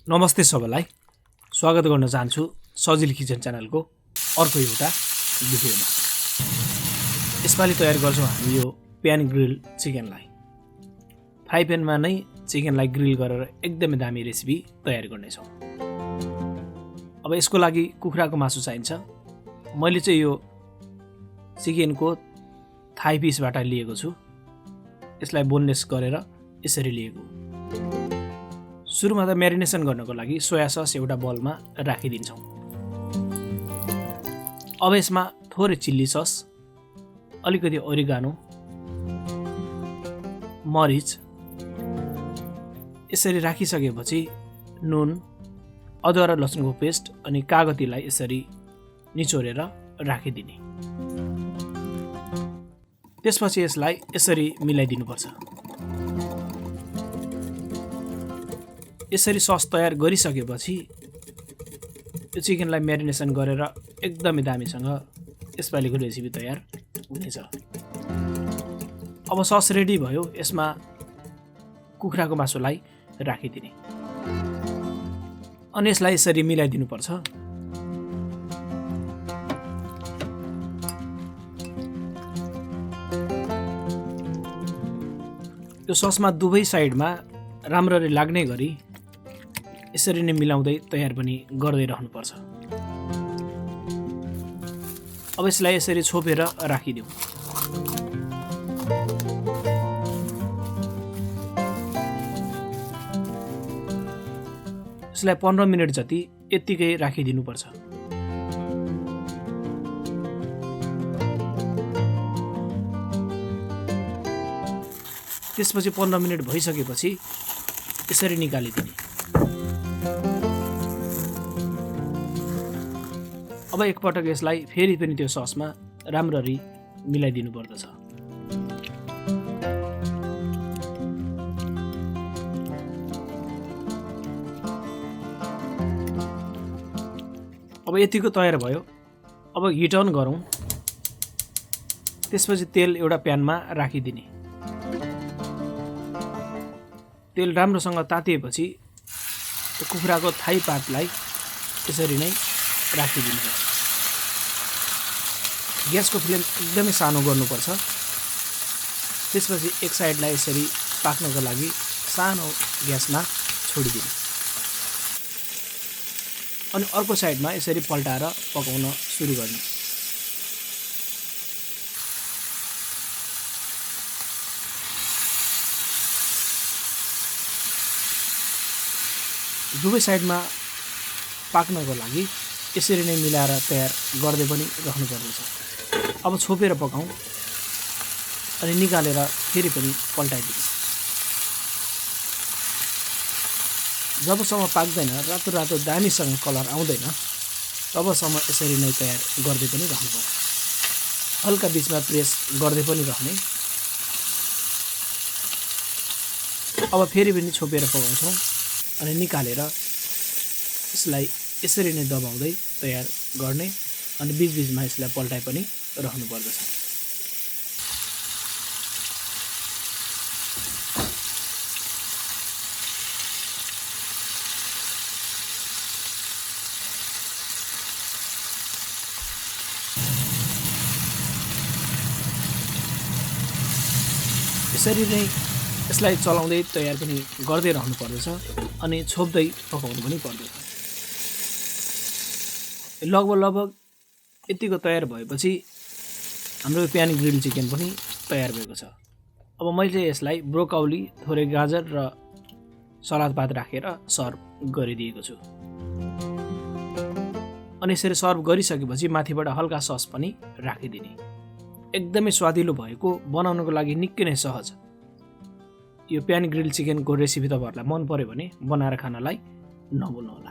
नमस्ते सबैलाई, स्वागत गर्न चाहन्छु सजिलो किचन च्यानलको अर्को एउटा भिडियोमा। यसपालि तयार गर्छौँ हामी यो प्यान ग्रिल चिकनलाई। फ्राई प्यानमा नै चिकनलाई ग्रिल गरेर एकदमै दामी रेसिपी तयार गर्नेछौँ। अब यसको लागि कुखुराको मासु चाहिन्छ। मैले चाहिँ यो चिकनको थाई पिसबाट लिएको छु। यसलाई बोनलेस गरेर यसरी लिएको। सुरुमा त म्यारिनेसन गर्नको लागि सोया सस एउटा बलमा राखिदिन्छौँ। अब यसमा थोरै चिल्ली सस, अलिकति ओरिगानो, मरिच यसरी राखिसकेपछि नुन, अदुवा र लसुनको पेस्ट अनि कागतीलाई यसरी निचोरेर राखिदिने। त्यसपछि यसलाई यसरी मिलाइदिनुपर्छ। यसरी सस तयार गरिसकेपछि यो चिकनलाई म्यारिनेसन गरेर एकदमै दामीसँग यसपालिको रेसिपी तयार हुनेछ। अब सस रेडी भयो। यसमा कुखुराको मासुलाई राखिदिने अनि यसलाई यसरी मिलाइदिनुपर्छ। यो ससमा दुवै साइडमा राम्ररी लाग्ने गरी यसरी नै मिलाउँदै तयार पनि गर्दै रहनुपर्छ। अब यसलाई यसरी छोपेर राखिदिउँ। यसलाई 15 मिनट जति यत्तिकै राखिदिनुपर्छ। त्यसपछि 15 मिनट भइसकेपछि यसरी निकालिदिने। अब एकपटक यसलाई फेरि पनि त्यो ससमा राम्ररी मिलाइदिनु पर्दछ। अब यतिको तयार भयो। अब हिट अन गरौँ। त्यसपछि तेल एउटा प्यानमा राखिदिने। तेल राम्रोसँग तातिएपछि कुखुराको थाई पातलाई यसरी नै राखिदिन्छ। ग्यासको फ्लेम एकदमै सानो गर्नुपर्छ। त्यसपछि एक साइडलाई यसरी पाक्नको लागि सानो ग्यासमा छोडिदिने अनि अर्को साइडमा यसरी पल्टाएर पकाउन सुरु गर्ने। दुवै साइडमा पाक्नको लागि यसरी नै मिलाएर तयार गर्दै पनि रहनुपर्दछ। अब छोपेर पकाउँ अनि निकालेर फेरि पनि पल्टाइदिउँ। जबसम्म पाक्दैन, रातो रातो दामीसँग कलर आउँदैन, तबसम्म यसरी नै तयार गर्दै पनि रहनुपर्छ। हल्का बिचमा प्रेस गर्दै पनि रहने। अब फेरि पनि छोपेर पकाउँछौँ अनि निकालेर यसलाई यसरी नै दबाउँदै तयार गर्ने अनि बीचबीचमा यसलाई पल्टाइ पनि रहनुपर्दछ। यसरी नै यसलाई चलाउँदै तयार पनि गर्दै रहनुपर्दछ अनि छोप्दै पकाउनु पनि पर्दछ। लगभग यतिको तयार भएपछि हाम्रो प्यान ग्रिल चिकन पनि तयार भएको छ। अब मैले यसलाई ब्रोकाउली, थोरै गाजर र सलाद पात राखेर सर्भ गरिदिएको छु। अनि यसरी सर्भ गरिसकेपछि माथिबाट हल्का सस पनि राखिदिने। एकदमै स्वादिलो भएको, बनाउनको लागि निकै नै सहज यो प्यान ग्रिल चिकनको रेसिपी तपाईँहरूलाई मन पर्यो भने बनाएर खानलाई नभुल्नुहोला।